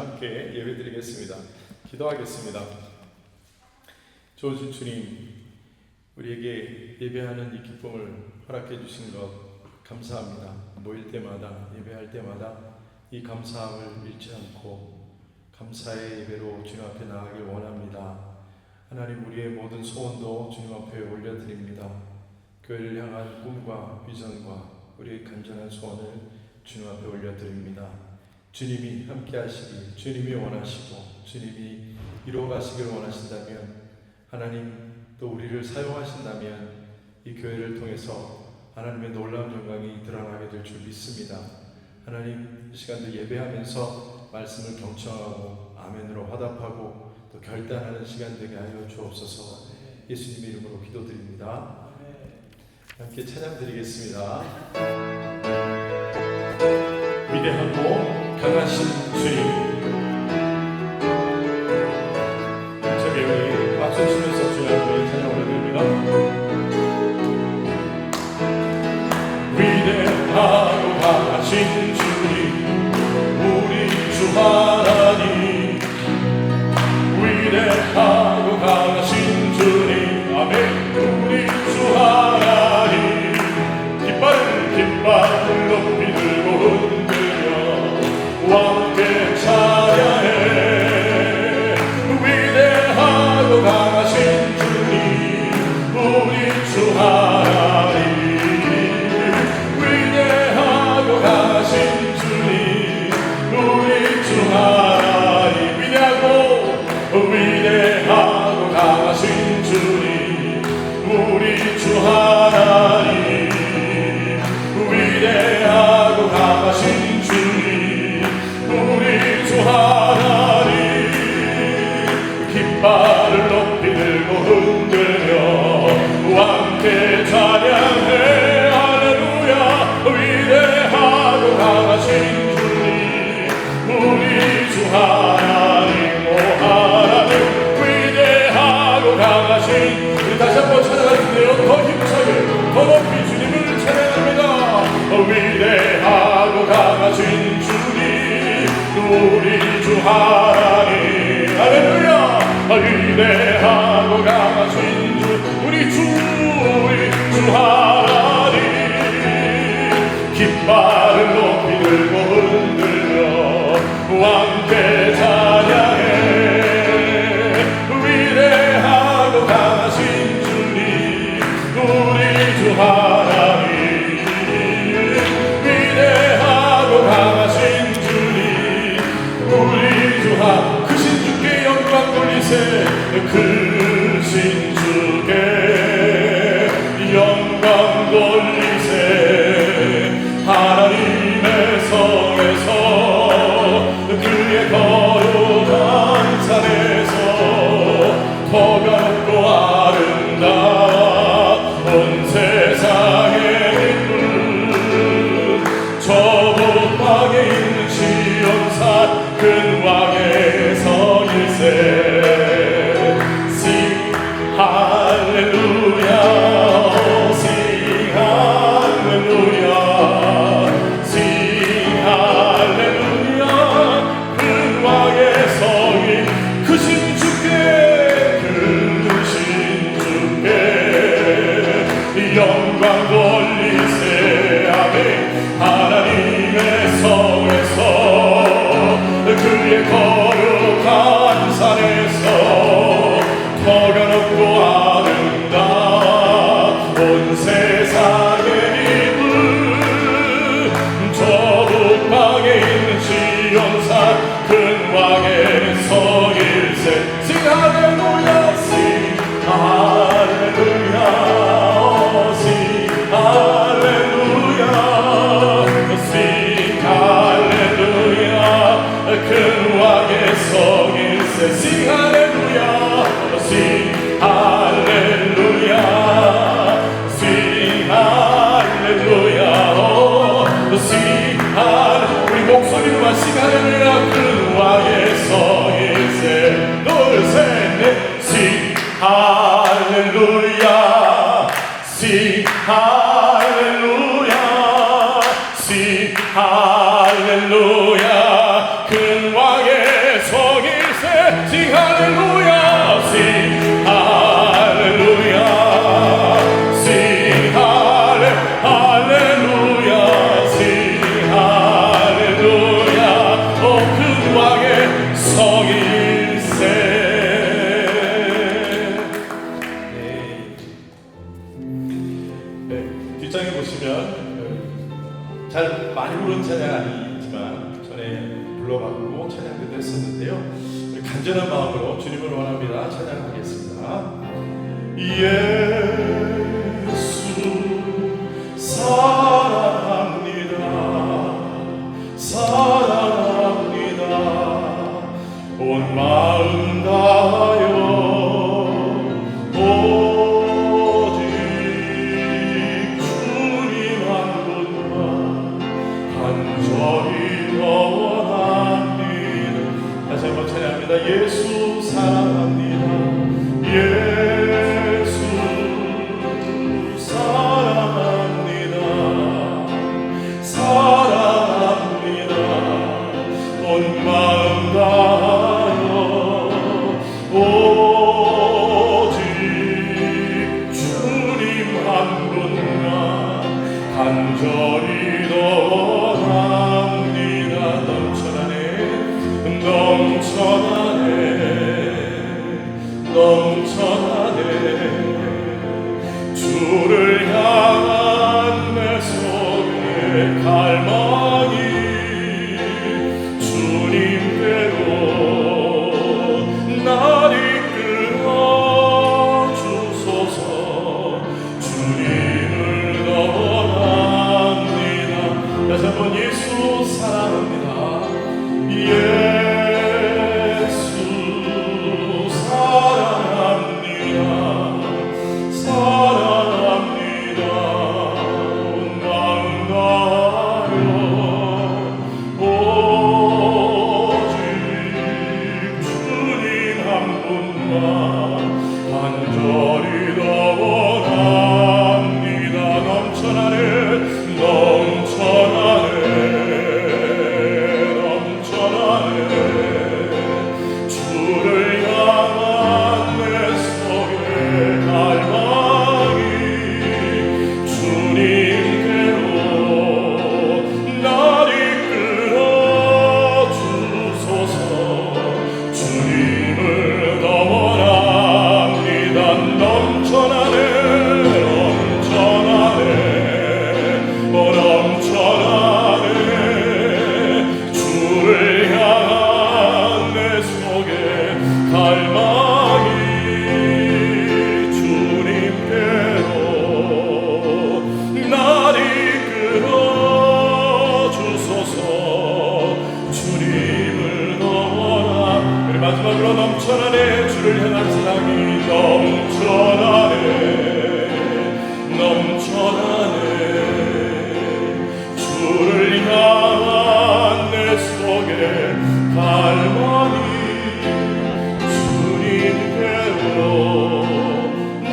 함께 예배드리겠습니다. 기도하겠습니다. 좋으신 주님, 우리에게 예배하는 이 기쁨을 허락해 주신 것 감사합니다. 모일 때마다, 예배할 때마다 이 감사함을 잃지 않고 감사의 예배로 주님 앞에 나가길 원합니다. 하나님, 우리의 모든 소원도 주님 앞에 올려드립니다. 교회를 향한 꿈과 비전과 우리의 간절한 소원을 주님 앞에 올려드립니다. 주님이 함께 하시길, 주님이 원하시고 주님이 이루어가시길 원하신다면, 하나님 또 우리를 사용하신다면 이 교회를 통해서 하나님의 놀라운 영광이 드러나게 될 줄 믿습니다. 하나님, 이 시간도 예배하면서 말씀을 경청하고 아멘으로 화답하고 또 결단하는 시간 되게 하여 주옵소서. 예수님의 이름으로 기도드립니다. 함께 찬양 드리겠습니다. 위대하고 강하신 주님, 저기 우리 박수 치면서 주님의 찬양 올려드립니다. 위대하고 강하신 주님, 우리 주 하나님. 위대하고 강하신 주님, 아멘. 우리 주 하나님. 깃발을 높이 들고 흔들며 왕께 찬양해. 위대하고 강하신 주님, 우리 주 하나님. 위대하고 강하신 주님, 우리 주 하나님. 위대하고 강하신 주님, 우리 주 하나님. 위대하고 강하신 주님, 우리 주 하나님. 깃발을 높이 들고 흔들며 왕께 찬양해. 할렐루야. 위대하고 강하신 주님, 우리 주 하나님. 오 하나님, 위대하고 강하신, 우리 다시 한번 찬양하는데요, 더 힘차게 더 높이 주님을 찬양합니다. 위대하고 강하신 주님, 우리 주 하나님. 할렐루야. 위대하고 강하신 주, 우리 주 하나님. 깃발을 높이 들고 흔들며 왕께 찬양해. 위대하고 강하신 주님, 우리 주 하나님. 강하신 주님, 우리 주 하나님. 크신 주께 영광 돌리세. 크신 주께 영광 돌리세. 하나님의 성에서 그의 거룩한 산에서 터가 높고 아름다운 세상의 저복방에 있는 시온산 근왕의 성일세. Sing 할렐루야, Sing 할렐루야, Sing 할렐루야. 근왕의 성일, 크신 주께, 크신 주께 영광 돌리세. 아멘. 하나님의 성에서 그의 거룩한 산에서 터가 높고 아름다운 세상의 이름. 저 북방에 있는 시온산 근왕의 성일세. Sing 할렐루야, Sing 할렐루야, Sing 할렐루야, Sing 할렐루야. 근왕의 성일세. Sing 할렐루야, Sing 할렐루야, Sing 할렐루야, Sing 할렐루야. 우리 목소리로만 Sing 할렐루야. 근왕의 성일세. 둘, 셋, 넷. Sing 할렐루야, Sing 할렐루야, Sing 할렐루야. 근왕의 왕의 성일세. 뒷장에 보시면 잘 많이 부른 찬양 아니지만 전에 불러봤고 찬양도 했었는데요. 간절한 마음으로 주님을 원합니다. 찬양하겠습니다. 예수 사랑합니다. 사랑합니다. 온 마음 다하여 오직 주님 한 분만 간절히 원합니다. 다시 한번 찬양합니다. 예수 사랑합니다. 예수 사랑합니다. 사랑합니다. 온 마음 다하여 오직 주님 한 분만 간절히 더 원합니다. 넘쳐나네 넘쳐나네 넘쳐나네. 주를 향한 내 속의 갈망이 주님께로 날 이끌어 주소서. 주님을 더 원합니다. 다시 한번 예수 사랑합니다. 예수 사랑합니다. 사랑합니다. 온 마음 다하여 오직 주님 한 분만 간절히 더 원합니다. 넘쳐나네 넘쳐나네 넘쳐나네. 주를 향한 내 속의 갈망이 주님께로 날 이끌어 주소서. 주님을 더 원합니다. 넘쳐나네 넘쳐나네 넘쳐나네. 주를 향한 내 속의 갈망이 주님께로 날 이끌어 주소서. 주님을 더 원하. 우리 마지막으로 넘쳐나네. 주를 향한 사랑이 넘쳐나네 넘쳐나네. 주를 향한 내 속의 갈망이 주님께로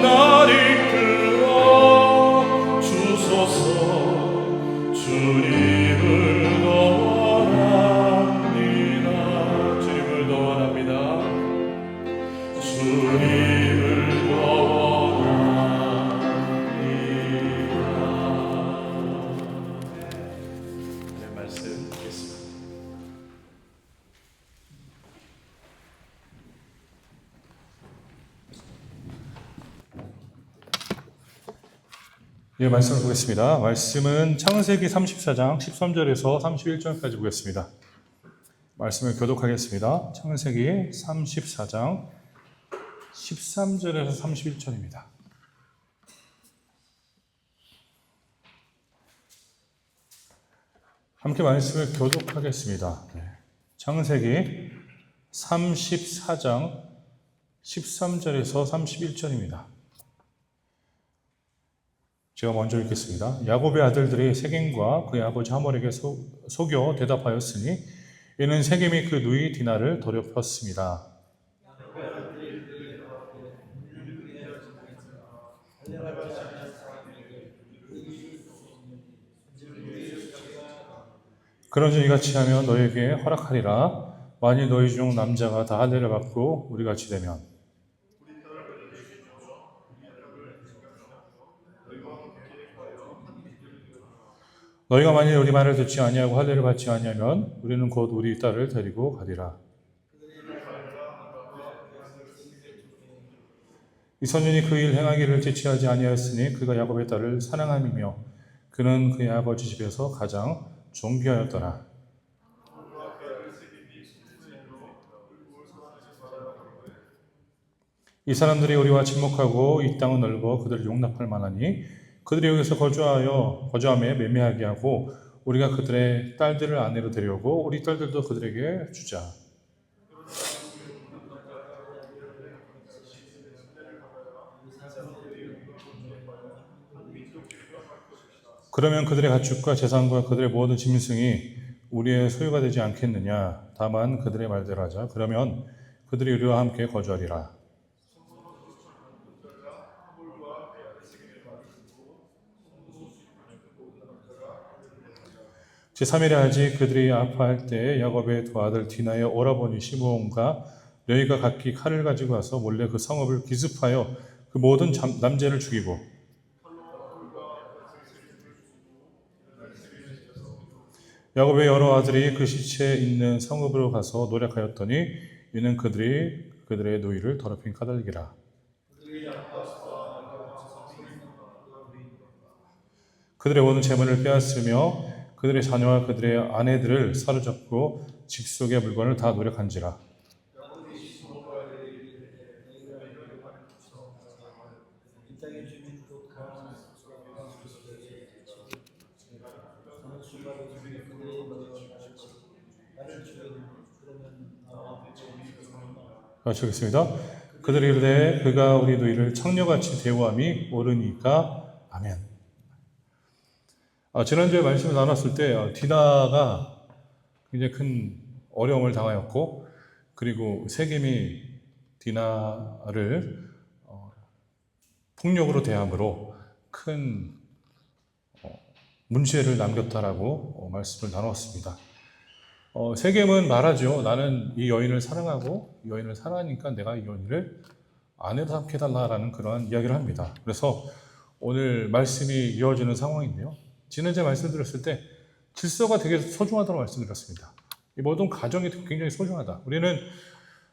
날 이끌어 주소서. 주님을 더 원합니다. 주님을 더 원합니다. 주님을 더 원합니다. 네, 말씀 듣겠습니다. 예, 말씀을 보겠습니다. 말씀은 창세기 34장 13절에서 31절까지 보겠습니다. 말씀을 교독하겠습니다. 창세기 34장 13절에서 31절입니다. 함께 말씀을 교독하겠습니다. 창세기 34장 13절에서 31절입니다. 제가 먼저 읽겠습니다. 야곱의 아들들이 세겜과 그의 아버지 하몰에게 속여 대답하였으니 이는 세겜이 그 누이 디나를 더럽혔습니다. 그런즉 이같이 하면 너에게 허락하리라. 만일 너희 중 남자가 다 할례를 받고 우리같이 되면 너희가 만일 우리 말을 듣지 아니하고 할례를 받지 아니하면 우리는 곧 우리 딸을 데리고 가리라. 이 소년이 그 일 행하기를 지체하지 아니하였으니 그가 야곱의 딸을 사랑함이며 그는 그의 아버지 집에서 가장 존귀하였더라. 이 사람들이 우리와 친목하고 이 땅은 넓어 그들을 용납할 만하니 그들이 여기서 거주함에 매매하게 하고 우리가 그들의 딸들을 아내로 데려오고 우리 딸들도 그들에게 주자. 그러면 그들의 가축과 재산과 그들의 모든 짐승이 우리의 소유가 되지 않겠느냐. 다만 그들의 말대로 하자. 그러면 그들이 우리와 함께 거주하리라. 제3일에 아직 그들이 아파할 때에 야곱의 두 아들 디나의 오라버니 시므온과 레위가 각기 칼을 가지고 와서 몰래 그 성읍을 기습하여 그 모든 남자를 죽이고 야곱의 여러 아들이 그 시체에 있는 성읍으로 가서 노력하였더니 이는 그들이 그들의 노이를 더럽힌 까닭이라. 그들의 모든 재물을 빼앗으며 그들의 자녀와 그들의 아내들을 사로잡고 직속의 물건을 다 노력한지라. 같이 읽겠습니다. 그들이 이르되 그가 우리 노이를 청녀같이 대우함이 옳으니까 아멘. 지난주에 말씀을 나눴을 때 디나가 굉장히 큰 어려움을 당하였고 그리고 세겜이 디나를 폭력으로 대함으로 큰 문제를 남겼다라고 말씀을 나누었습니다. 세겜은 말하죠. 나는 이 여인을 사랑하고 이 여인을 사랑하니까 내가 이 여인을 아내로 삼게 해달라라는 그러한 이야기를 합니다. 그래서 오늘 말씀이 이어지는 상황인데요. 지난주에 말씀드렸을 때 질서가 되게 소중하다고 말씀드렸습니다. 이 모든 가정이 굉장히 소중하다. 우리는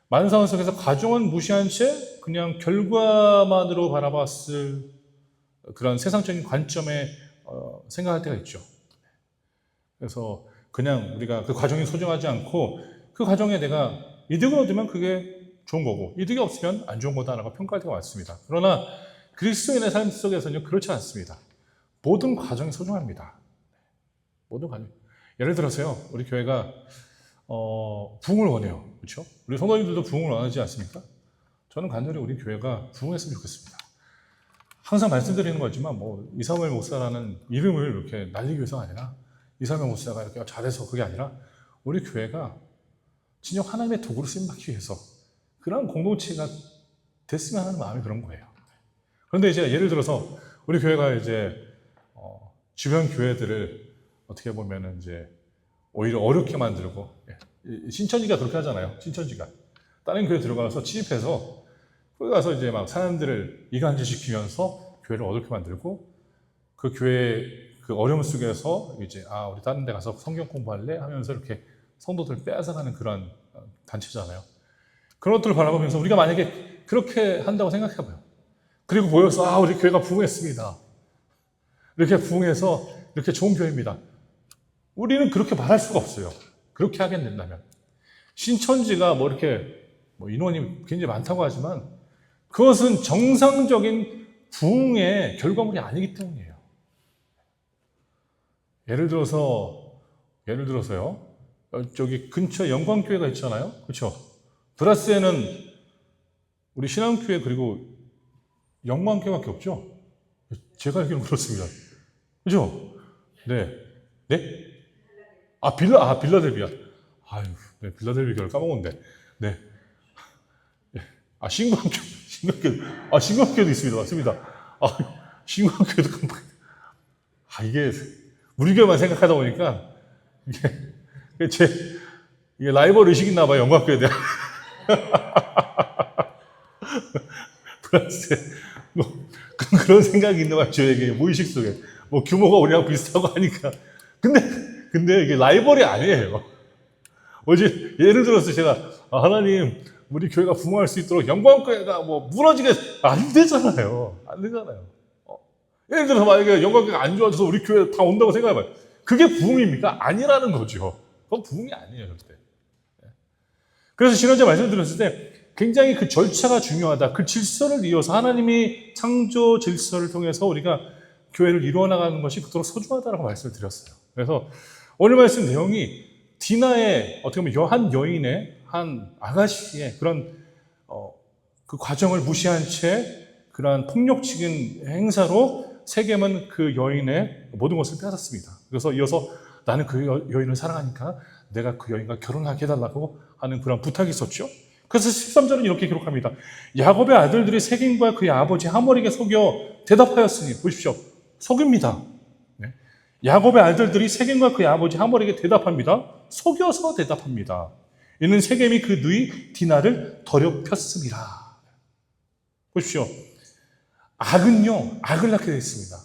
많은 상황 속에서 가정은 무시한 채 그냥 결과만으로 바라봤을 그런 세상적인 관점에 생각할 때가 있죠. 그래서 그냥 우리가 그 과정이 소중하지 않고 그 과정에 내가 이득을 얻으면 그게 좋은 거고 이득이 없으면 안 좋은 거다라고 평가할 때가 많습니다. 그러나 그리스도인의 삶 속에서는 그렇지 않습니다. 모든 과정이 소중합니다. 모든 과정. 예를 들어서요, 우리 교회가 부흥을 원해요. 그렇죠? 우리 성도님들도 부흥을 원하지 않습니까? 저는 간절히 우리 교회가 부흥했으면 좋겠습니다. 항상 말씀드리는 거지만 이사무엘 목사라는 이름을 이렇게 날리기 위해서가 아니라 이사무엘 목사가 이렇게 잘해서 그게 아니라 우리 교회가 진정 하나님의 도구로 쓰임받기 위해서 그런 공동체가 됐으면 하는 마음이 그런 거예요. 그런데 이제 예를 들어서 우리 교회가 이제 주변 교회들을 어떻게 보면은 이제 오히려 어렵게 만들고 신천지가 그렇게 하잖아요. 신천지가 다른 교회 들어가서 취입해서 거기 가서 이제 막 사람들을 이간질시키면서 교회를 어렵게 만들고 그 교회 그 어려움 속에서 이제 우리 다른 데 가서 성경 공부할래 하면서 이렇게 성도들을 빼앗아가는 그런 단체잖아요. 그런 것들을 바라보면서 우리가 만약에 그렇게 한다고 생각해봐요. 그리고 보여서 우리 교회가 부흥했습니다. 이렇게 부흥해서 이렇게 좋은 교회입니다. 우리는 그렇게 말할 수가 없어요. 그렇게 하게 된다면. 신천지가 이렇게 인원이 굉장히 많다고 하지만 그것은 정상적인 부흥의 결과물이 아니기 때문이에요. 예를 들어서요. 저기 근처에 영광교회가 있잖아요. 그렇죠? 브라스에는 우리 신앙교회 그리고 영광교회밖에 없죠? 제가 알기로는 그렇습니다. 그죠? 네. 네? 빌라델비아. 네, 빌라델비아 교회를 까먹었는데. 네. 신광교회도 있습니다. 맞습니다. 신광교회도 깜빡. 이게, 우리 교회만 생각하다 보니까, 이게 라이벌 의식이 있나 봐요, 영광교회에 대한. 프랑스에, 그런 생각이 있는 거야, 저에게. 무의식 속에. 규모가 우리랑 비슷하고 하니까. 근데 이게 라이벌이 아니에요. 어제 예를 들어서 제가 하나님 우리 교회가 부흥할 수 있도록 영광교회가 뭐 무너지게 안 되잖아요. 안 되잖아요. 예를 들어서 만약에 영광교회가 안 좋아져서 우리 교회 다 온다고 생각해봐요. 그게 부흥입니까? 아니라는 거죠. 그건 부흥이 아니에요, 절대. 그래서 지난주에 말씀드렸을 때 굉장히 그 절차가 중요하다. 그 질서를 이어서 하나님이 창조 질서를 통해서 우리가 교회를 이루어 나가는 것이 그토록 소중하다라고 말씀을 드렸어요. 그래서 오늘 말씀 내용이 디나의 어떻게 보면 한 여인의 한 아가씨의 그런 그 과정을 무시한 채 그러한 폭력적인 행사로 세겜은 그 여인의 모든 것을 빼앗았습니다. 그래서 이어서 나는 그 여인을 사랑하니까 내가 그 여인과 결혼하게 해달라고 하는 그런 부탁이 있었죠. 그래서 13절은 이렇게 기록합니다. 야곱의 아들들이 세겜과 그의 아버지 하몰에게 속여 대답하였으니, 보십시오. 속입니다. 네. 야곱의 아들들이 세겜과 그의 아버지 하몰에게 대답합니다. 속여서 대답합니다. 이는 세겜이 그 누이 디나를 더럽혔습니다. 보십시오. 악은요, 악을 낳게 됐습니다.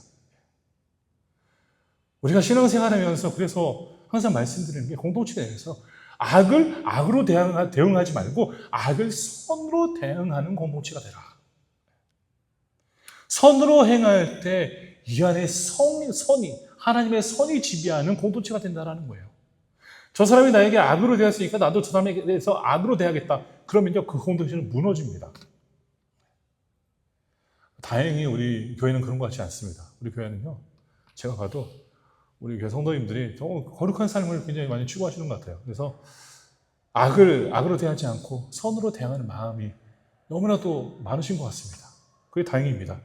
우리가 신앙생활하면서 그래서 항상 말씀드리는 게 공동체 내에서 악을 악으로 대응하지 말고 악을 선으로 대응하는 공동체가 되라. 선으로 행할 때 이 안에 선이 하나님의 선이 지배하는 공동체가 된다는 거예요. 저 사람이 나에게 악으로 대했으니까 나도 저 사람에게 대해서 악으로 대하겠다. 그러면요, 그 공동체는 무너집니다. 다행히 우리 교회는 그런 것 같지 않습니다. 우리 교회는요, 제가 봐도 우리 교회 성도님들이 너무 거룩한 삶을 굉장히 많이 추구하시는 것 같아요. 그래서 악으로 대하지 않고 선으로 대하는 마음이 너무나도 많으신 것 같습니다. 그게 다행입니다.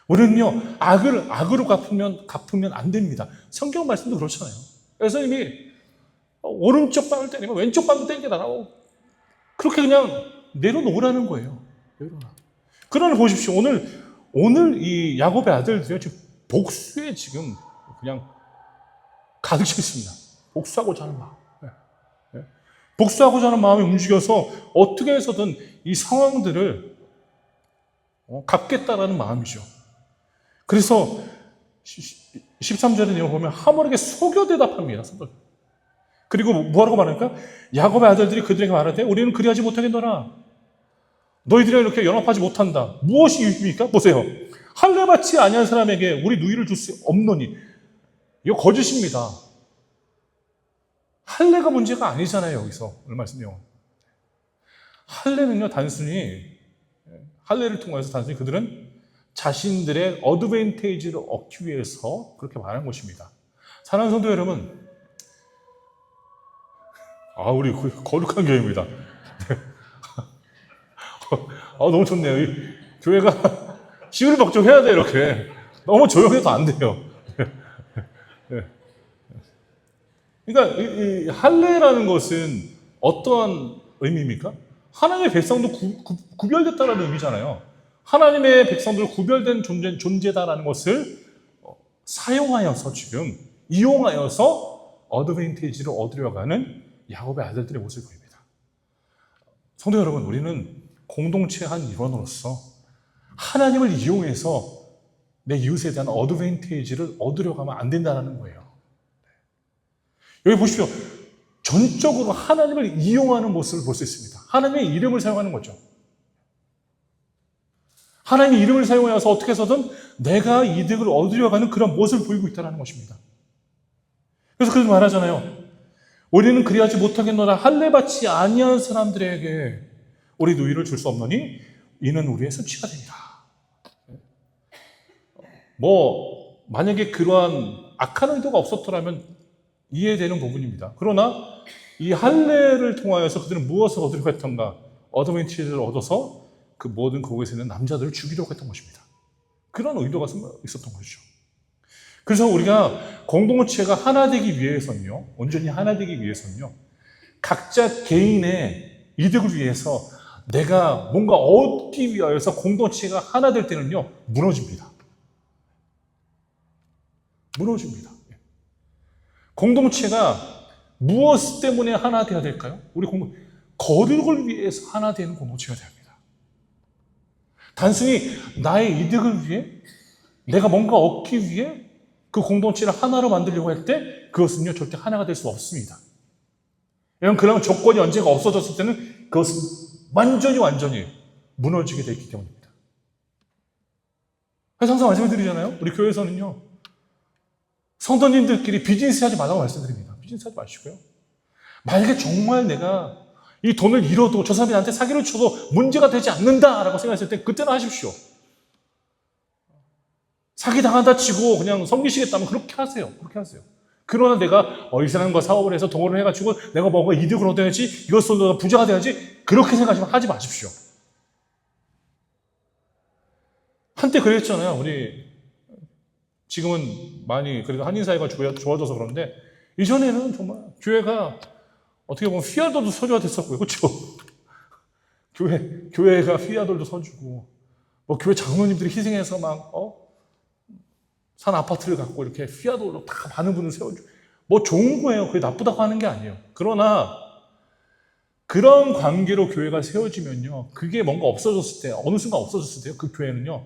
우리는요, 악으로 갚으면 안 됩니다. 성경 말씀도 그렇잖아요. 그래서 이미 오른쪽 뺨을 때리면 왼쪽 뺨도 땡겨달라고 그렇게 그냥 내려놓으라는 거예요. 내려놔. 그러나 보십시오. 오늘 이 야곱의 아들들이 지금 복수에 지금 그냥 가득 차 있습니다. 복수하고자 하는 마음. 복수하고자 하는 마음이 움직여서 어떻게 해서든 이 상황들을 갚겠다라는 마음이죠. 그래서 13절의 내용 보면 하몰에게 속여 대답합니다. 그리고 뭐라고 말할까? 야곱의 아들들이 그들에게 말하되 우리는 그리하지 못하겠노라. 너희들이 이렇게 연합하지 못한다. 무엇이 이유입니까? 보세요. 할례받지 아니한 사람에게 우리 누이를 줄 수 없노니. 이거 거짓입니다. 할례가 문제가 아니잖아요. 여기서 오늘 말씀 내용. 할례는요, 할례를 통해서 단순히 그들은 자신들의 어드밴테이지를 얻기 위해서 그렇게 말한 것입니다. 사랑하는 성도 여러분, 우리 거룩한 교회입니다. 너무 좋네요. 이 교회가 시우리박종해야 돼요. 이렇게 너무 조용해도 안 돼요. 그러니까 이 할례라는 것은 어떠한 의미입니까? 하나님의 백성도 구별됐다는 의미잖아요. 하나님의 백성들 구별된 존재다라는 것을 사용하여서 지금 이용하여서 어드밴티지를 얻으려고 하는 야곱의 아들들의 모습을 보입니다. 성도 여러분, 우리는 공동체의 한 일원으로서 하나님을 이용해서 내 이웃에 대한 어드밴티지를 얻으려고 하면 안 된다는 거예요. 여기 보십시오. 전적으로 하나님을 이용하는 모습을 볼 수 있습니다. 하나님의 이름을 사용하는 거죠. 하나님의 이름을 사용하여서 어떻게 해서든 내가 이득을 얻으려고 하는 그런 모습을 보이고 있다는 것입니다. 그래서 그렇게 말하잖아요. 우리는 그리하지 못하겠노라. 할례받지 아니한 사람들에게 우리 누이를 줄 수 없노니 이는 우리의 수치가 되니라. 만약에 그러한 악한 의도가 없었더라면 이해되는 부분입니다. 그러나 이 할례를 통하여서 그들은 무엇을 얻으려고 했던가? 어드밴티지를 얻어서 그 모든 거기서 있는 남자들을 죽이려고 했던 것입니다. 그런 의도가 있었던 것이죠. 그래서 우리가 공동체가 하나 되기 위해서는요, 온전히 하나 되기 위해서는요, 각자 개인의 이득을 위해서 내가 뭔가 얻기 위하여서 공동체가 하나 될 때는요, 무너집니다. 공동체가 무엇 때문에 하나 되어야 될까요? 거룩을 위해서 하나 되는 공동체가 되어야 합니다. 단순히 나의 이득을 위해, 내가 뭔가 얻기 위해 그 공동체를 하나로 만들려고 할 때 그것은요 절대 하나가 될 수 없습니다. 왜냐하면 그런 조건이 언젠가 없어졌을 때는 그것은 완전히 무너지게 되어 있기 때문입니다. 그래서 항상 말씀을 드리잖아요. 우리 교회에서는요 성도님들끼리 비즈니스 하지 말라고 말씀드립니다. 비즈니스 하지 마시고요. 만약에 정말 내가 이 돈을 잃어도 저 사람이 나한테 사기를 쳐도 문제가 되지 않는다라고 생각했을 때 그때는 하십시오. 사기 당한다 치고 그냥 섬기시겠다면 그렇게 하세요. 그렇게 하세요. 그러나 내가 이 사람과 사업을 해서 동원을 해가지고 내가 뭔가 이득을 얻어야지, 이것으로 내가 부자가 돼야지, 그렇게 생각하시면 하지 마십시오. 한때 그랬잖아요. 우리 지금은 많이 그래도 한인사회가 좋아져서 그런데 이전에는 정말 교회가 어떻게 보면 피아돌도 서주가 됐었고요. 그렇죠? 교회가 피아돌도 서주고 뭐 교회 장로님들이 희생해서 막 산 아파트를 갖고 이렇게 피아돌로 다 많은 분을 세워주고 뭐 좋은 거예요. 그게 나쁘다고 하는 게 아니에요. 그러나 그런 관계로 교회가 세워지면요 그게 뭔가 없어졌을 때 어느 순간 없어졌을 때요 그 교회는요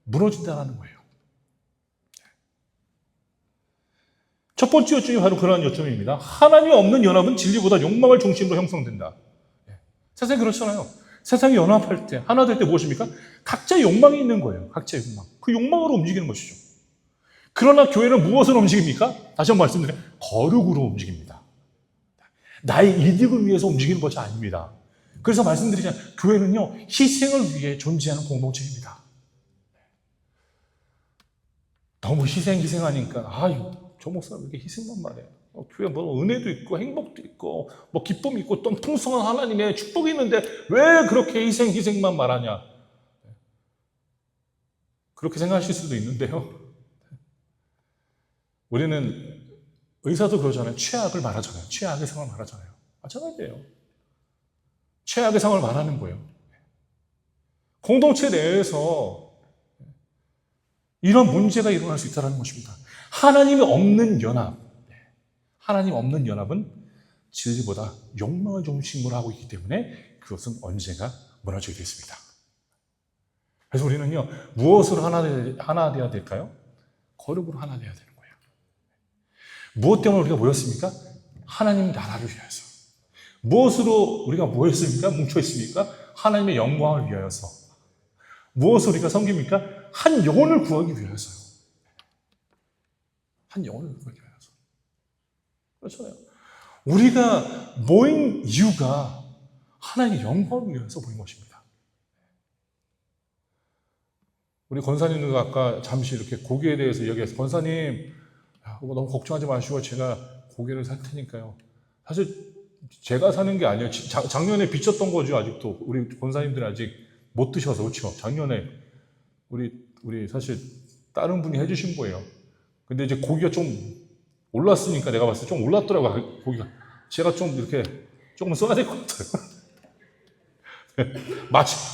무너진다는 거예요. 첫 번째 요점이 바로 그러한 요점입니다. 하나님이 없는 연합은 진리보다 욕망을 중심으로 형성된다. 세상이 그렇잖아요. 세상이 연합할 때, 하나 될 때 무엇입니까? 각자의 욕망이 있는 거예요. 각자의 욕망. 그 욕망으로 움직이는 것이죠. 그러나 교회는 무엇으로 움직입니까? 다시 한번 말씀드려요. 거룩으로 움직입니다. 나의 이득을 위해서 움직이는 것이 아닙니다. 그래서 말씀드리잖아요. 교회는요, 희생을 위해 존재하는 공동체입니다. 너무 희생하니까, 저 목사는 왜 이렇게 희생만 말해? 교회 뭐 은혜도 있고 행복도 있고 뭐 기쁨이 있고 또 풍성한 하나님의 축복이 있는데 왜 그렇게 희생만 말하냐? 그렇게 생각하실 수도 있는데요. 우리는 의사도 그러잖아요. 최악을 말하잖아요. 최악의 상황을 말하잖아요. 마찬가지예요. 최악의 상황을 말하는 거예요. 공동체 내에서 이런 문제가 일어날 수 있다는 것입니다. 하나님이 없는 연합, 하나님 없는 연합은 진리보다 욕망을 중심으로 하고 있기 때문에 그것은 언젠가 무너지게 되겠습니다. 그래서 우리는요, 무엇으로 하나 되어야 될까요? 거룩으로 하나 되어야 되는 거예요. 무엇 때문에 우리가 모였습니까? 하나님 나라를 위해서. 무엇으로 우리가 모였습니까? 뭉쳐있습니까? 하나님의 영광을 위하여서. 무엇을 우리가 섬깁니까? 한 영혼을 구하기 위해서요. 한 영혼을 구하기 위해서. 그렇잖아요. 우리가 모인 이유가 하나님의 영광을 위해서 모인 것입니다. 우리 권사님들과 아까 잠시 이렇게 고기에 대해서 이야기해서 권사님 너무 걱정하지 마시고 제가 고기를 살 테니까요. 사실 제가 사는 게 아니에요. 작년에 비쳤던 거죠. 아직도 우리 권사님들은 아직 못 드셔서 그렇죠. 작년에 우리 사실 다른 분이 해주신 거예요. 근데 이제 고기가 좀 올랐으니까 내가 봤을 때 좀 올랐더라고요. 고기가 제가 좀 이렇게 조금 써야 될 것 같아요.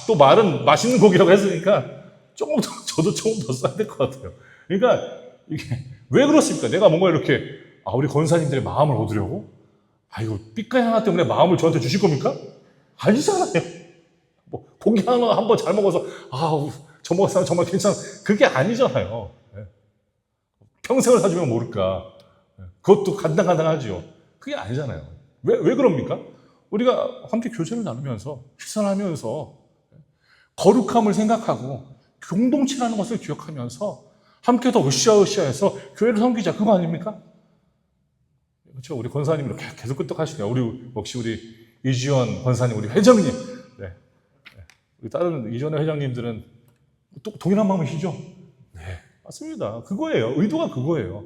또 말은 맛있는 고기라고 했으니까 저도 조금 더 써야 될 것 같아요. 그러니까 이게 왜 그렇습니까? 내가 뭔가 이렇게 우리 권사님들의 마음을 얻으려고 이거 삐까이 하나 때문에 마음을 저한테 주실 겁니까? 아니잖아요. 뭐 고기 하나 한 번 잘 먹어서 저 먹었으면 정말 괜찮아. 그게 아니잖아요. 평생을 사주면 모를까. 그것도 간당간당하죠. 그게 아니잖아요. 왜 그럽니까? 우리가 함께 교제를 나누면서 식사를 하면서 거룩함을 생각하고 공동체라는 것을 기억하면서 함께 더 으쌰으쌰해서 교회를 섬기자. 그거 아닙니까? 그렇죠. 우리 권사님 이렇게 계속 끄떡하시네요. 역시 우리 이지원 권사님, 우리 회장님. 네. 우리 다른 이전의 회장님들은 또 동일한 마음이시죠? 네. 맞습니다. 그거예요. 의도가 그거예요.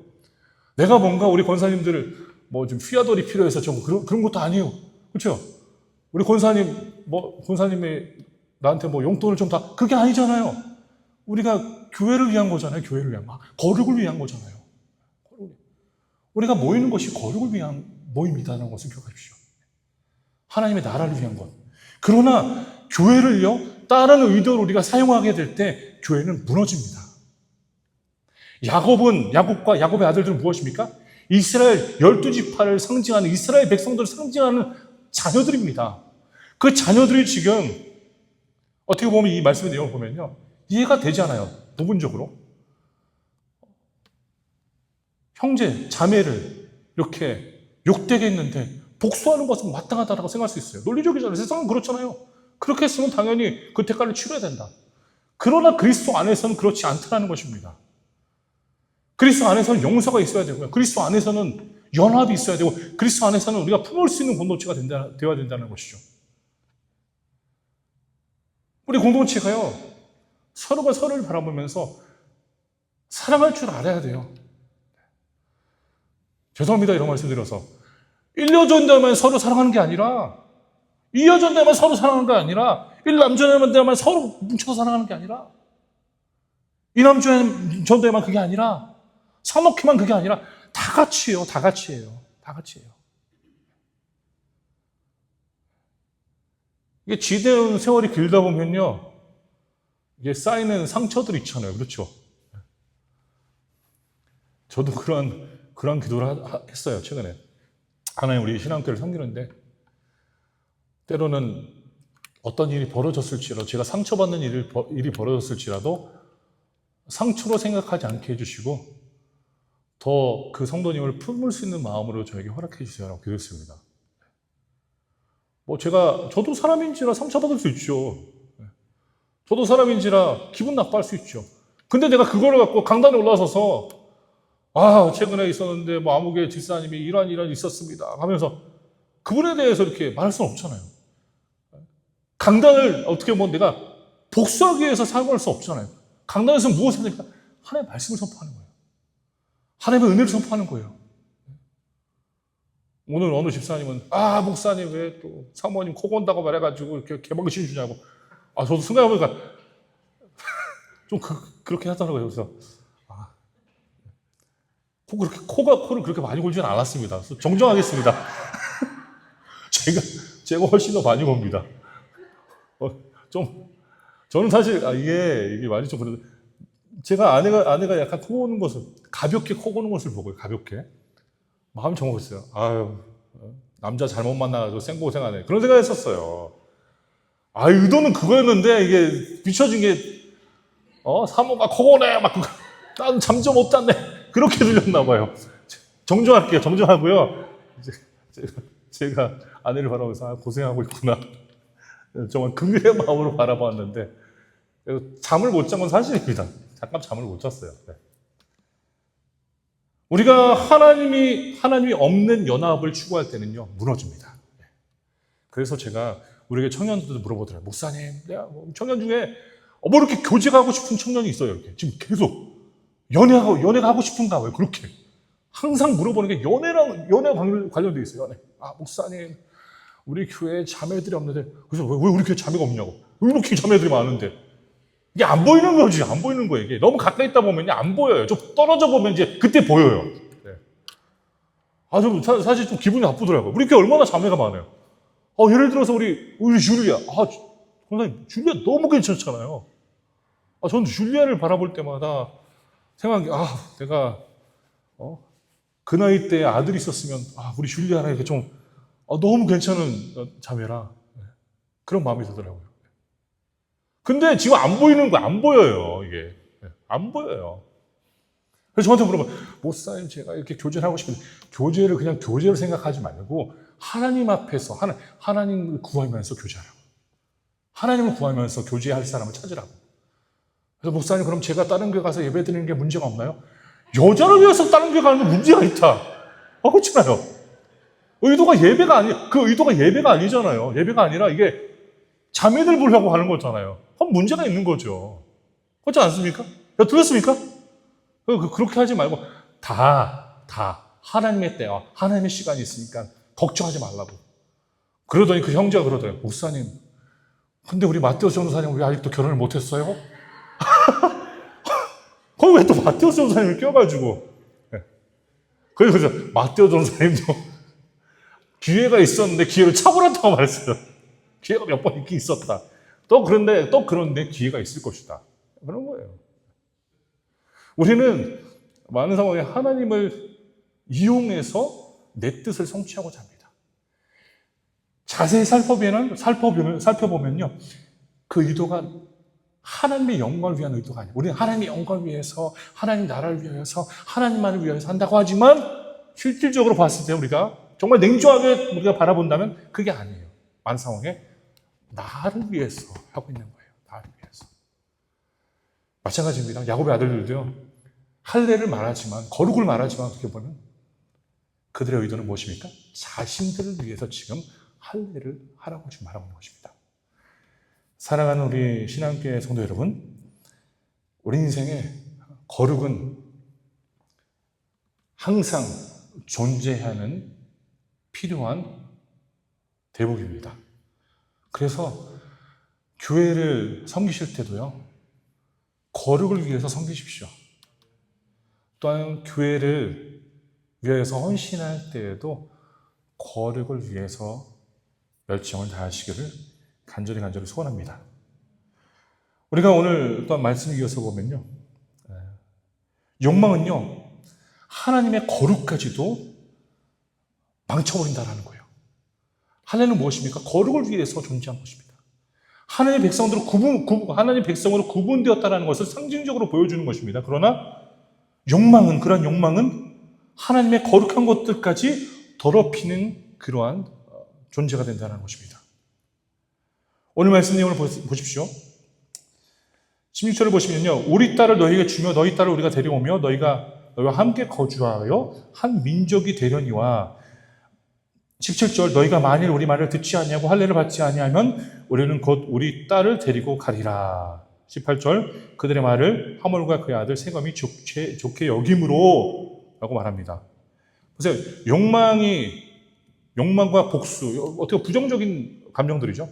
내가 뭔가 우리 권사님들을 좀 피아돌이 필요해서 좀 그런 것도 아니에요. 그렇죠? 우리 권사님이 나한테 용돈을 좀 그게 아니잖아요. 우리가 교회를 위한 거잖아요. 교회를 위한 거룩을 위한 거잖아요. 우리가 모이는 것이 거룩을 위한 모임이다라는 것을 기억하십시오. 하나님의 나라를 위한 것. 그러나 교회를요, 다른 의도로 우리가 사용하게 될 때 교회는 무너집니다. 야곱과 야곱의 아들들은 무엇입니까? 이스라엘 12지파를 상징하는 이스라엘 백성들을 상징하는 자녀들입니다. 그 자녀들이 지금 어떻게 보면 이 말씀의 내용을 보면요, 이해가 되지 않아요. 부분적으로. 형제, 자매를 이렇게 욕되게 했는데 복수하는 것은 마땅하다고 생각할 수 있어요. 논리적이잖아요. 세상은 그렇잖아요. 그렇게 했으면 당연히 그 대가를 치러야 된다. 그러나 그리스도 안에서는 그렇지 않다는 것입니다. 그리스도 안에서는 용서가 있어야 되고요. 그리스도 안에서는 연합이 있어야 되고, 그리스도 안에서는 우리가 품을 수 있는 공동체가 되어야 된다는 것이죠. 우리 공동체가요, 서로가 서로를 바라보면서 사랑할 줄 알아야 돼요. 죄송합니다, 이런 말씀 드려서. 1여전되면 서로 사랑하는 게 아니라, 2여전되면 서로 사랑하는 게 아니라, 1남전되면 서로 뭉쳐서 사랑하는 게 아니라, 2남전되면 그게 아니라, 사목회만 그게 아니라, 다 같이예요, 다 같이예요. 다 같이예요. 이게 지대한 세월이 길다 보면요, 이게 쌓이는 상처들이 있잖아요. 그렇죠? 저도 그런 기도를 했어요, 최근에. 하나님 우리 신앙교회를 섬기는데, 때로는 어떤 일이 벌어졌을지라도, 제가 상처받는 일이 벌어졌을지라도 상처로 생각하지 않게 해주시고, 더 그 성도님을 품을 수 있는 마음으로 저에게 허락해 주세요라고 기도했습니다. 저도 사람인지라 상처받을 수 있죠. 저도 사람인지라 기분 나빠할 수 있죠. 근데 내가 그거를 갖고 강단에 올라서서, 최근에 있었는데, 아무개 집사님이 이런 있었습니다 하면서 그분에 대해서 이렇게 말할 수는 없잖아요. 강단을 어떻게 내가 복수하기 위해서 사용할 수 없잖아요. 강단에서 무엇을 하니까 하나님의 말씀을 선포하는 거예요. 하나님의 은혜를 선포하는 거예요. 오늘 어느 집사님은, 목사님 왜 또 사모님 코 건다고 말해가지고 이렇게 개방신 주냐고. 저도 생각해보니까 좀 그렇게 하더라고요. 그래서, 코를 그렇게 많이 골지는 않았습니다. 그래서 정정하겠습니다. 제가 훨씬 더 많이 봅니다. 저는 사실, 이게 말이 좀 그래도, 제가 아내가 약간 코 고는 것을, 가볍게 코 고는 것을 보고요, 가볍게. 마음이 정하겠어요. 남자 잘못 만나가지고 생고생하네. 그런 생각 했었어요. 의도는 그거였는데, 이게 비춰진 게, 사모가 코 고네! 난 잠 좀 못 잤네! 그렇게 들렸나 봐요. 정정할게요. 정정하고요. 제가 아내를 바라보면서 고생하고 있구나. 정말 긍휼의 마음으로 바라봤는데 잠을 못 잔 건 사실입니다. 잠깐 잠을 못 잤어요. 네. 우리가 하나님이 없는 연합을 추구할 때는요, 무너집니다. 네. 그래서 제가 우리에게 청년들도 물어보더라고요. 목사님, 청년 중에 이렇게 교제가 하고 싶은 청년이 있어요. 이렇게 지금 계속 연애가 하고 싶은가? 왜 그렇게? 항상 물어보는 게 연애와 관련되어 있어요. 연애. 목사님, 우리 교회에 자매들이 없는데, 그래서 왜 우리 교회에 자매가 없냐고. 왜 이렇게 자매들이 많은데? 이게 안 보이는 거지, 안 보이는 거예요. 이게 너무 가까이 있다 보면 안 보여요. 좀 떨어져 보면 이제 그때 보여요. 네. 사실 좀 기분이 나쁘더라고요. 우리 교회 얼마나 자매가 많아요. 예를 들어서 우리 줄리아. 선생님, 줄리아 너무 괜찮잖아요. 저는 줄리아를 바라볼 때마다 생각이, 내가, 그 나이 때 아들이 있었으면, 우리 줄리아랑 이렇게 좀, 너무 괜찮은 자매라. 그런 마음이 들더라고요. 근데 지금 안 보이는 거야. 안 보여요, 이게. 안 보여요. 그래서 저한테 물어봐요. 목사님, 제가 이렇게 교제를 하고 싶은데, 교제를 그냥 교제로 생각하지 말고, 하나님 앞에서, 하나님을 구하면서 교제하라고. 하나님을 구하면서 교제할 사람을 찾으라고. 그래서 목사님, 그럼 제가 다른 교회 가서 예배 드리는 게 문제가 없나요? 여자를 위해서 다른 교회 가는 게 문제가 있다. 그렇잖아요. 의도가 예배가 아니잖아요. 예배가 아니라 이게 자매들 보려고 하는 거잖아요. 그럼 문제가 있는 거죠. 그렇지 않습니까? 들렸습니까? 그렇게 하지 말고 다 하나님의 때와 하나님의 시간이 있으니까 걱정하지 말라고. 그러더니 그 형제가 그러더라고요. 목사님, 근데 우리 마테오스 전도사님 왜 아직도 결혼을 못했어요? 거기 왜 또 마테오스 전도사님을 껴가지고. 그래서 마테오스 전도사님도 기회가 있었는데 기회를 차버렸다고 말했어요. 기회가 몇 번 있긴 있었다. 또 그런데 기회가 있을 것이다. 그런 거예요. 우리는 많은 상황에 하나님을 이용해서 내 뜻을 성취하고자 합니다. 자세히 살펴보면요, 그 의도가 하나님의 영광을 위한 의도가 아니에요. 우리는 하나님의 영광을 위해서, 하나님 나라를 위해서, 하나님만을 위해서 한다고 하지만 실질적으로 봤을 때 우리가 정말 냉정하게 우리가 바라본다면 그게 아니에요. 많은 상황에 나를 위해서 하고 있는 거예요. 나를 위해서. 마찬가지입니다. 야곱의 아들들도요. 할례를 말하지만, 거룩을 말하지만 어떻게 보면 그들의 의도는 무엇입니까? 자신들을 위해서 지금 할례를 하라고 지금 말하고 있는 것입니다. 사랑하는 우리 신앙교회 성도 여러분, 우리 인생의 거룩은 항상 존재하는 필요한 대목입니다. 그래서 교회를 섬기실 때도요, 거룩을 위해서 섬기십시오. 또한 교회를 위해서 헌신할 때에도 거룩을 위해서 열정을 다하시기를 간절히 소원합니다. 우리가 오늘 또한 말씀을 이어서 보면요, 욕망은요, 하나님의 거룩까지도 망쳐버린다라는 거예요. 할례는 무엇입니까? 거룩을 위해서 존재한 것입니다. 하나님의 백성으로 구분되었다는 것을 상징적으로 보여주는 것입니다. 그러나 그런 욕망은 하나님의 거룩한 것들까지 더럽히는 그러한 존재가 된다는 것입니다. 오늘 말씀 내용을 보십시오. 16절을 보시면요, 우리 딸을 너희에게 주며 너희 딸을 우리가 데려오며 너희와 함께 거주하여 한 민족이 되려니와 17절 너희가 만일 우리 말을 듣지 아니하고 할례를 받지 아니하면 우리는 곧 우리 딸을 데리고 가리라. 18절 그들의 말을 하몰과 그의 아들 세검이 좋게 여김으로 라고 말합니다. 보세요. 욕망과 복수, 어떻게 부정적인 감정들이죠.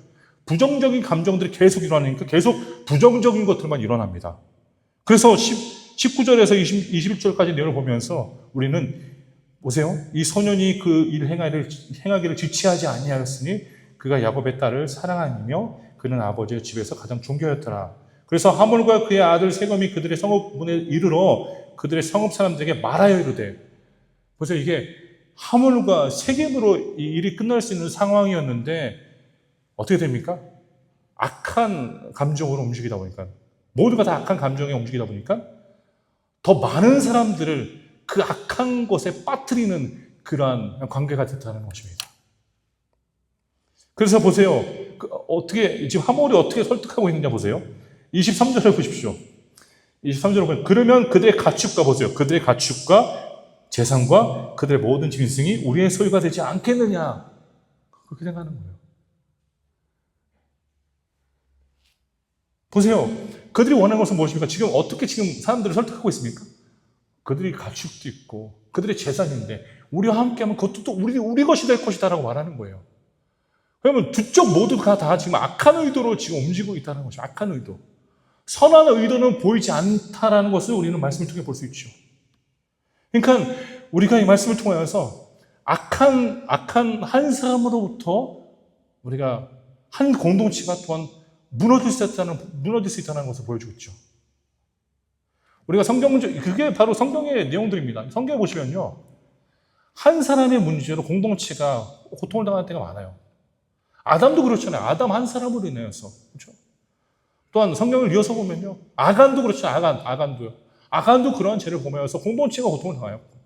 부정적인 감정들이 계속 일어나니까 계속 부정적인 것들만 일어납니다. 그래서 19절에서 21절까지 내용을 보면서 우리는 보세요. 이 소년이 그 일 행하기를 지체하지 아니하였으니 그가 야곱의 딸을 사랑하며 그는 아버지의 집에서 가장 존귀하였더라. 그래서 하몰과 그의 아들 세검이 그들의 성읍문에 이르러 그들의 성읍 사람들에게 말하여 이르되, 보세요. 이게 하몰과 세겜으로 이 일이 끝날 수 있는 상황이었는데 어떻게 됩니까? 악한 감정으로 움직이다 보니까, 모두가 다 악한 감정에 움직이다 보니까 더 많은 사람들을 그 악한 것에 빠뜨리는 그러한 관계가 됐다는 것입니다. 그래서 보세요. 지금 하몰이 어떻게 설득하고 있느냐 보세요. 23절을 보십시오. 23절을 보면 그러면 그들의 가축과 보세요. 그들의 가축과 재산과 그들의 모든 짐승이 우리의 소유가 되지 않겠느냐. 그렇게 생각하는 거예요. 보세요. 그들이 원하는 것은 무엇입니까? 지금 어떻게 사람들을 설득하고 있습니까? 그들이 가축도 있고 그들의 재산인데 우리와 함께하면 그것도 또 우리 것이 될 것이다라고 말하는 거예요. 그러면 두 쪽 모두가 다 지금 악한 의도로 지금 움직이고 있다는 것이죠. 악한 의도. 선한 의도는 보이지 않다라는 것을 우리는 말씀을 통해 볼 수 있죠. 그러니까 우리가 이 말씀을 통하여서 악한 한 사람으로부터 우리가 한 공동체가 또한 무너질 수 있다는 것을 보여주고 있죠. 우리가 그게 바로 성경의 내용들입니다. 성경에 보시면요, 한 사람의 문제로 공동체가 고통을 당하는 때가 많아요. 아담도 그렇잖아요. 아담 한 사람으로 인해서. 그렇죠? 또한 성경을 이어서 보면요, 아간도 그렇잖아요. 아간도요. 아간도 그러한 죄를 범하여서 공동체가 고통을 당하였고.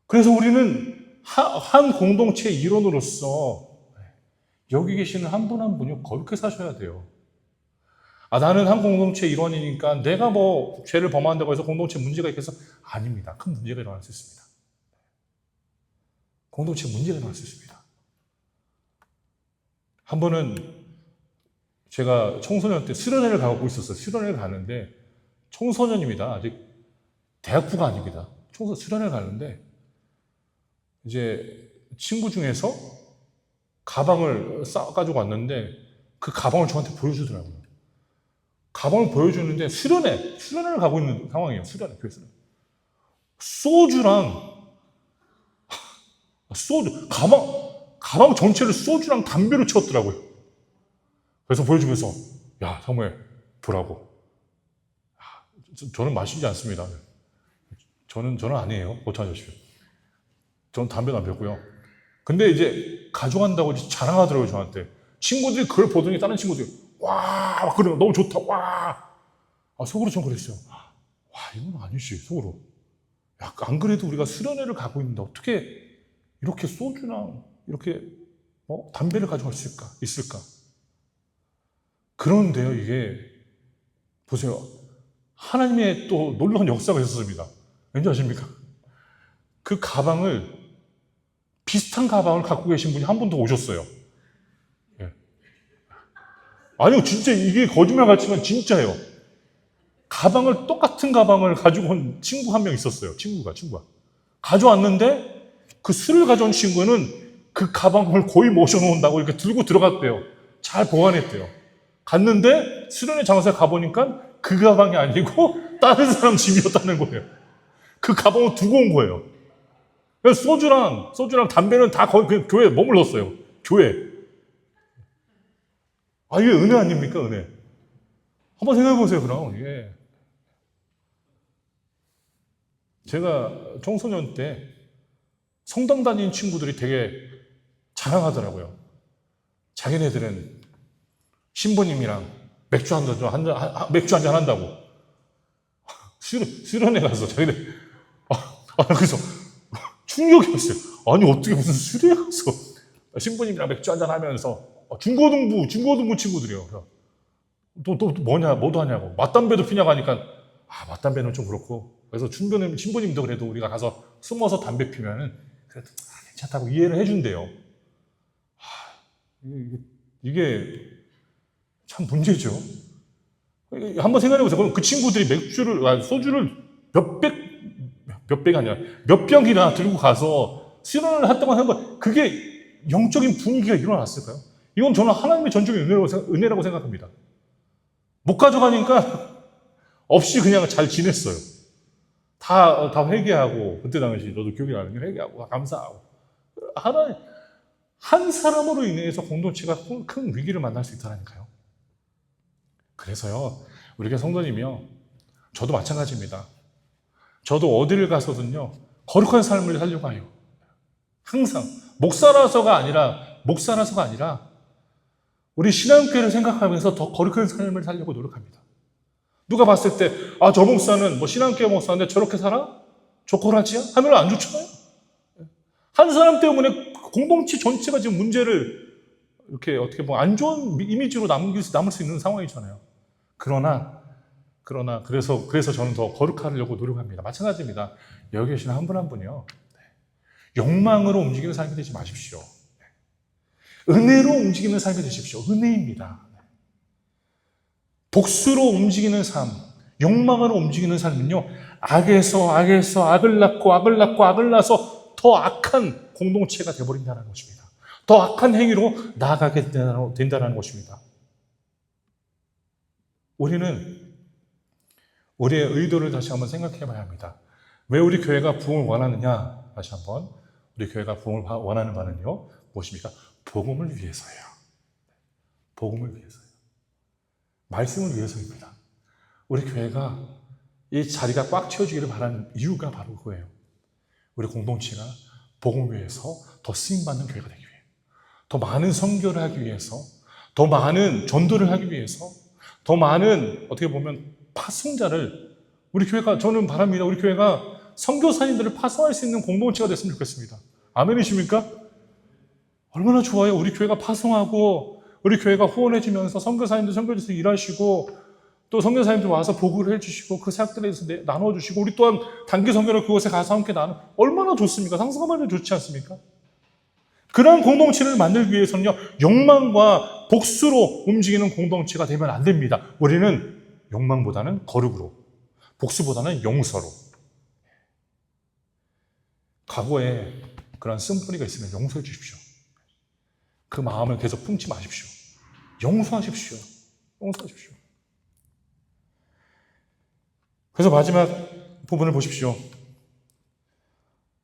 그래서 우리는 한 공동체의 일원으로서 여기 계시는 한 분 한 분이 거룩하게 사셔야 돼요. 나는 한 공동체 일원이니까 내가 죄를 범한다고 해서 공동체 문제가 있겠어? 아닙니다. 큰 문제가 일어날 수 있습니다. 공동체 문제가 일어날 수 있습니다. 한 번은 제가 청소년 때 수련회를 가고 있었어요. 수련회를 가는데 청소년입니다. 아직 대학부가 아닙니다. 수련회를 가는데 이제 친구 중에서 가방을 싸가지고 왔는데 그 가방을 저한테 보여주더라고요. 가방을 보여주는데 수련회를 가고 있는 상황이에요. 교회에서. 소주, 가방 전체를 소주랑 담배로 채웠더라고요. 그래서 보여주면서, 야, 정말 보라고. 저는 마시지 않습니다. 저는 아니에요. 고쳐주십시오. 저는 담배도 안 피웠고요. 근데 이제 가져간다고 자랑하더라고요, 저한테. 친구들이 그걸 보더니 다른 친구들이, 와, 그래, 너무 좋다, 와. 속으로 좀 그랬어요. 와, 이건 아니지, 속으로. 야, 안 그래도 우리가 수련회를 가고 있는데 어떻게 이렇게 소주랑 이렇게 담배를 가져갈 수 있을까? 그런데요, 이게 보세요. 하나님의 또 놀라운 역사가 있었습니다. 왠지 아십니까? 그 가방을, 비슷한 가방을 갖고 계신 분이 한 분 더 오셨어요. 예. 아니요, 진짜 이게 거짓말 같지만 진짜예요. 똑같은 가방을 가지고 온 친구 한 명 있었어요. 친구가. 가져왔는데 그 술을 가져온 친구는 그 가방을 거의 모셔놓는다고 이렇게 들고 들어갔대요. 잘 보관했대요. 갔는데 수련회 장소에 가보니까 그 가방이 아니고 다른 사람 집이었다는 거예요. 그 가방을 두고 온 거예요. 그래서 소주랑 담배는 다 거기 그냥 교회에 머물렀어요. 교회. 이게 은혜 아닙니까, 은혜? 한번 생각해 보세요, 그럼. 이게. 제가 청소년 때 성당 다니는 친구들이 되게 자랑하더라고요. 자기네들은 신부님이랑 맥주 한잔 한다고. 수련회 가서 자기네. 그래서 충격이었어요. 아니, 어떻게 무슨 술에 가서 신부님이랑 맥주 한잔 하면서 중고등부 친구들이요. 또 뭐도 하냐고. 맞담배도 피냐고 하니까, 맞담배는 좀 그렇고. 그래서 신부님도 그래도 우리가 가서 숨어서 담배 피면은 그래도 괜찮다고 이해를 해준대요. 이게 참 문제죠. 한번 생각해보세요. 그 친구들이 소주를 몇백이 아니라 몇 병이나 들고 가서 수련을 했다고 하면 그게 영적인 분위기가 일어났을까요? 이건 저는 하나님의 전적인 은혜라고 생각합니다. 못 가져가니까 없이 그냥 잘 지냈어요. 다 회개하고, 그때 당시 저도 기억이 나는 게 회개하고 감사하고. 하나님, 한 사람으로 인해서 공동체가 큰 위기를 만날 수 있다니까요. 그래서요, 우리 교회 성도님이요, 저도 마찬가지입니다. 저도 어디를 가서든요, 거룩한 삶을 살려고 해요. 항상 목사라서가 아니라 우리 신앙교회를 생각하면서 더 거룩한 삶을 살려고 노력합니다. 누가 봤을 때 저 목사는 신앙교회 목사인데 저렇게 살아? 조코라지야? 하면 안 좋잖아요. 한 사람 때문에 공동체 전체가 지금 문제를 이렇게 어떻게 보면 안 좋은 이미지로 남을 수 있는 상황이잖아요. 그래서 저는 더 거룩하려고 노력합니다. 마찬가지입니다. 여기 계시는 한 분 한 분이요. 욕망으로 움직이는 삶이 되지 마십시오. 은혜로 움직이는 삶이 되십시오. 은혜입니다. 복수로 움직이는 삶, 욕망으로 움직이는 삶은요, 악에서 악을 낳고 더 악한 공동체가 되어버린다는 것입니다. 더 악한 행위로 나아가게 된다는 것입니다. 우리는 우리의 의도를 다시 한번 생각해 봐야 합니다. 왜 우리 교회가 부흥을 원하느냐? 다시 한번. 우리 교회가 부흥을 원하는 바는요, 무엇입니까? 복음을 위해서예요. 복음을 위해서요. 말씀을 위해서입니다. 우리 교회가 이 자리가 꽉 채워지기를 바라는 이유가 바로 그거예요. 우리 공동체가 복음을 위해서 더 쓰임받는 교회가 되기 위해, 더 많은 선교를 하기 위해서, 더 많은 전도를 하기 위해서, 더 많은 어떻게 보면 파송자를 저는 바랍니다. 우리 교회가 선교사님들을 파송할 수 있는 공동체가 됐으면 좋겠습니다. 아멘이십니까? 얼마나 좋아요. 우리 교회가 파송하고 우리 교회가 후원해주면서 선교사님들 선교지에서 일하시고 또 선교사님들 와서 보고를 해주시고 그 사역들에 대해서 나눠주시고 우리 또한 단기 선교를 그곳에 가서 함께 얼마나 좋습니까? 상상하면 좋지 않습니까? 그러한 공동체를 만들기 위해서는요, 욕망과 복수로 움직이는 공동체가 되면 안 됩니다. 우리는 욕망보다는 거룩으로, 복수보다는 용서로. 과거에 그런 쓴뿌리가 있으면 용서해 주십시오. 그 마음을 계속 품지 마십시오. 용서하십시오. 그래서 마지막 부분을 보십시오.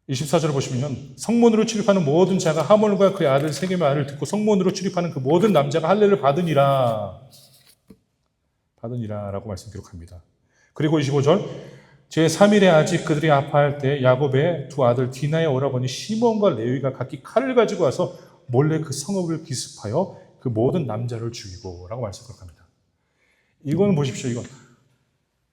24절을 보시면 성문으로 출입하는 모든 자가 하몰과 그의 아들 세겜의 말을 듣고 성문으로 출입하는 그 모든 남자가 할례를 받으니라 라고 말씀 기록합니다. 그리고 25절 제3일에 아직 그들이 아파할 때 야곱의 두 아들 디나의 오라버니 시몬과 레위가 각기 칼을 가지고 와서 몰래 그 성읍을 기습하여 그 모든 남자를 죽이고 라고 말씀을 합니다. 이건 보십시오. 이건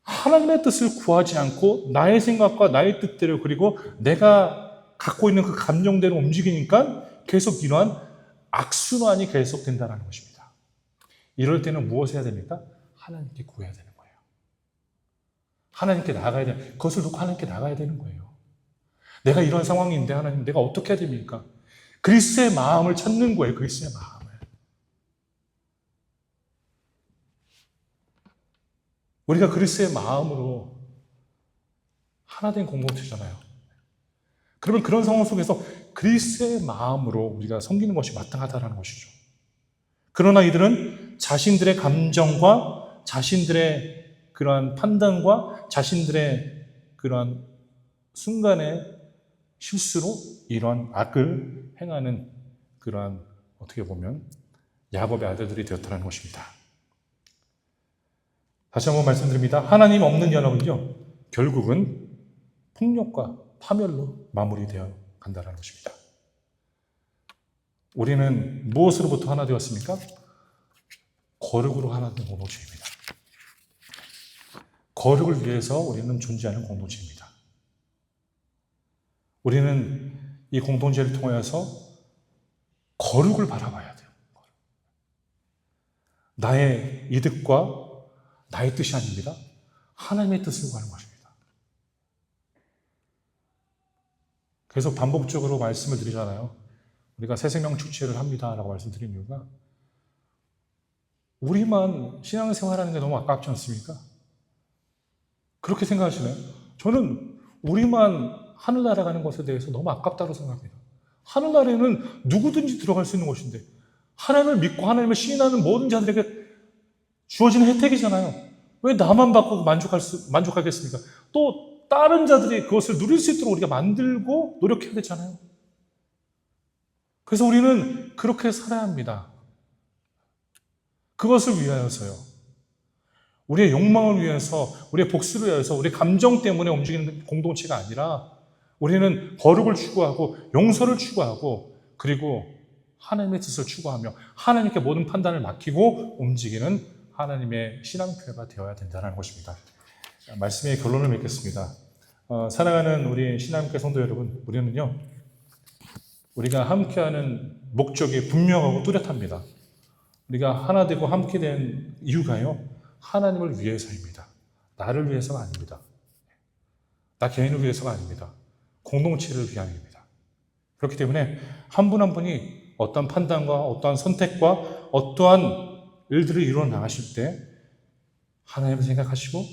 하나님의 뜻을 구하지 않고 나의 생각과 나의 뜻대로 그리고 내가 갖고 있는 그 감정대로 움직이니까 계속 이러한 악순환이 계속된다는 것입니다. 이럴 때는 무엇을 해야 됩니까? 하나님께 구해야 되는 거예요. 하나님께 나가야 돼. 그것을 놓고 하나님께 나가야 되는 거예요. 내가 이런 상황인데 하나님 내가 어떻게 해야 됩니까? 그리스도의 마음을 찾는 거예요. 그리스도의 마음을. 우리가 그리스도의 마음으로 하나 된 공동체잖아요. 그러면 그런 상황 속에서 그리스도의 마음으로 우리가 섬기는 것이 마땅하다는 것이죠. 그러나 이들은 자신들의 감정과 자신들의 그러한 판단과 자신들의 그러한 순간의 실수로 이러한 악을 행하는 그러한 어떻게 보면 야곱의 아들들이 되었다는 것입니다. 다시 한번 말씀드립니다. 하나님 없는 연합은요, 결국은 폭력과 파멸로 마무리되어 간다는 것입니다. 우리는 무엇으로부터 하나 되었습니까? 거룩으로 하나 된 공동체입니다. 거룩을 위해서 우리는 존재하는 공동체입니다. 우리는 이 공동체를 통해서 거룩을 바라봐야 돼요. 나의 이득과 나의 뜻이 아닙니다. 하나님의 뜻을 구하는 것입니다. 계속 반복적으로 말씀을 드리잖아요. 우리가 새 생명 축제를 합니다 라고 말씀드린 이유가 우리만 신앙생활하는 게 너무 아깝지 않습니까? 그렇게 생각하시나요? 저는 우리만 하늘나라 가는 것에 대해서 너무 아깝다고 생각합니다. 하늘나라에는 누구든지 들어갈 수 있는 곳인데 하나님을 믿고 하나님을 신인하는 모든 자들에게 주어지는 혜택이잖아요. 왜 나만 받고 만족하겠습니까? 또 다른 자들이 그것을 누릴 수 있도록 우리가 만들고 노력해야 되잖아요. 그래서 우리는 그렇게 살아야 합니다. 그것을 위하여서요. 우리의 욕망을 위해서, 우리의 복수를 위해서, 우리의 감정 때문에 움직이는 공동체가 아니라 우리는 거룩을 추구하고 용서를 추구하고 그리고 하나님의 뜻을 추구하며 하나님께 모든 판단을 맡기고 움직이는 하나님의 신앙교회가 되어야 된다는 것입니다. 말씀의 결론을 맺겠습니다. 사랑하는 우리 신앙교회 성도 여러분, 우리는요, 우리가 함께하는 목적이 분명하고 뚜렷합니다. 우리가 하나 되고 함께 된 이유가요, 하나님을 위해서입니다. 나를 위해서가 아닙니다. 나 개인을 위해서가 아닙니다. 공동체를 위함입니다. 그렇기 때문에 한 분 한 분이 어떠한 판단과 어떠한 선택과 어떠한 일들을 이루어 나가실 때 하나님을 생각하시고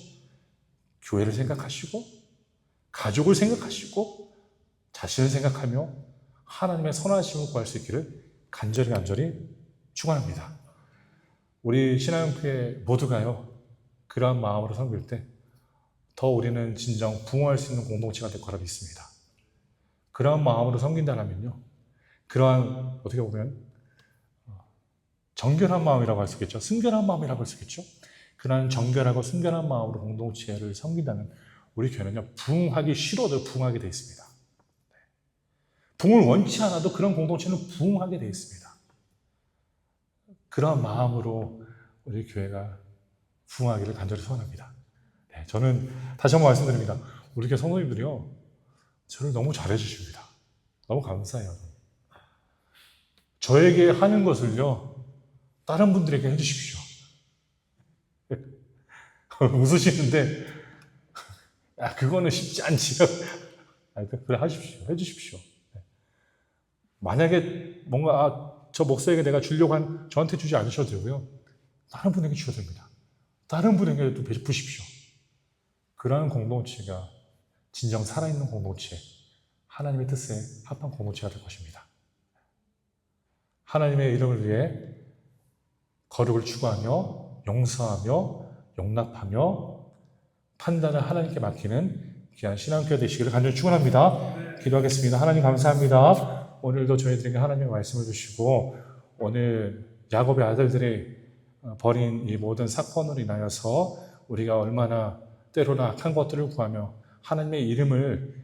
교회를 생각하시고 가족을 생각하시고 자신을 생각하며 하나님의 선하심을 구할 수 있기를 간절히 축원합니다. 우리 신앙교회 모두가요, 그러한 마음으로 섬길 때 더 우리는 진정 부흥할 수 있는 공동체가 될 거라 믿습니다. 그러한 마음으로 섬긴다면요, 그러한 어떻게 보면 정결한 마음이라고 할 수 있겠죠. 순결한 마음이라고 할 수 있겠죠. 그러한 정결하고 순결한 마음으로 공동체를 섬긴다면 우리 교회는요, 부흥하기 싫어도 부흥하게 되어 있습니다. 부흥을 원치 않아도 그런 공동체는 부흥하게 되어 있습니다. 그런 마음으로 우리 교회가 부흥하기를 간절히 소원합니다. 네, 저는 다시 한번 말씀드립니다. 우리 교회 성도님들이요, 저를 너무 잘해 주십니다. 너무 감사해요. 저에게 하는 것을요, 다른 분들에게 해주십시오. 웃으시는데, 그거는 쉽지 않지요. 그래, 해주십시오. 만약에 뭔가, 저 목사에게 내가 주려고 저한테 주지 않으셔도 되고요. 다른 분에게 주셔도 됩니다. 다른 분에게도 베푸십시오. 그러한 공동체가 진정 살아있는 공동체, 하나님의 뜻에 합한 공동체가 될 것입니다. 하나님의 이름을 위해 거룩을 추구하며 용서하며 용납하며 판단을 하나님께 맡기는 귀한 신앙교회 되시기를 간절히 축원합니다. 기도하겠습니다. 하나님 감사합니다. 오늘도 저희들에게 하나님의 말씀을 주시고 오늘 야곱의 아들들이 벌인 이 모든 사건으로 인하여서 우리가 얼마나 때로나 악한 것들을 구하며 하나님의 이름을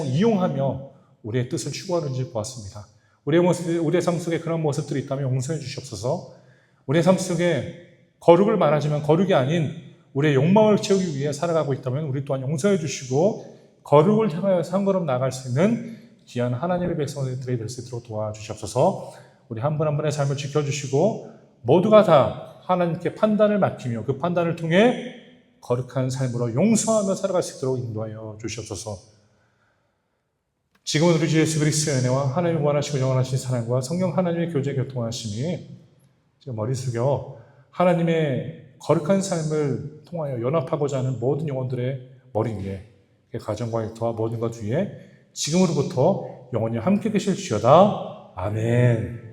이용하며 우리의 뜻을 추구하는지 보았습니다. 우리의 삶 속에 그런 모습들이 있다면 용서해 주시옵소서. 우리의 삶 속에 거룩을 말하지만 거룩이 아닌 우리의 욕망을 채우기 위해 살아가고 있다면 우리 또한 용서해 주시고 거룩을 향하여서 한 걸음 나아갈 수 있는 귀한 하나님의 백성들이 될 수 있도록 도와주시옵소서. 우리 한 분 한 분의 삶을 지켜주시고 모두가 다 하나님께 판단을 맡기며 그 판단을 통해 거룩한 삶으로 용서하며 살아갈 수 있도록 인도하여 주시옵소서. 지금은 우리 주 예수 그리스도의 은혜와 하나님의 원하시고 영원하신 사랑과 성령 하나님의 교제 교통하심이 지금 머리 숙여 하나님의 거룩한 삶을 통하여 연합하고자 하는 모든 영혼들의 머리 위에 가정과 일터와 모든 것 위에 지금으로부터 영원히 함께 계실지어다. 아멘.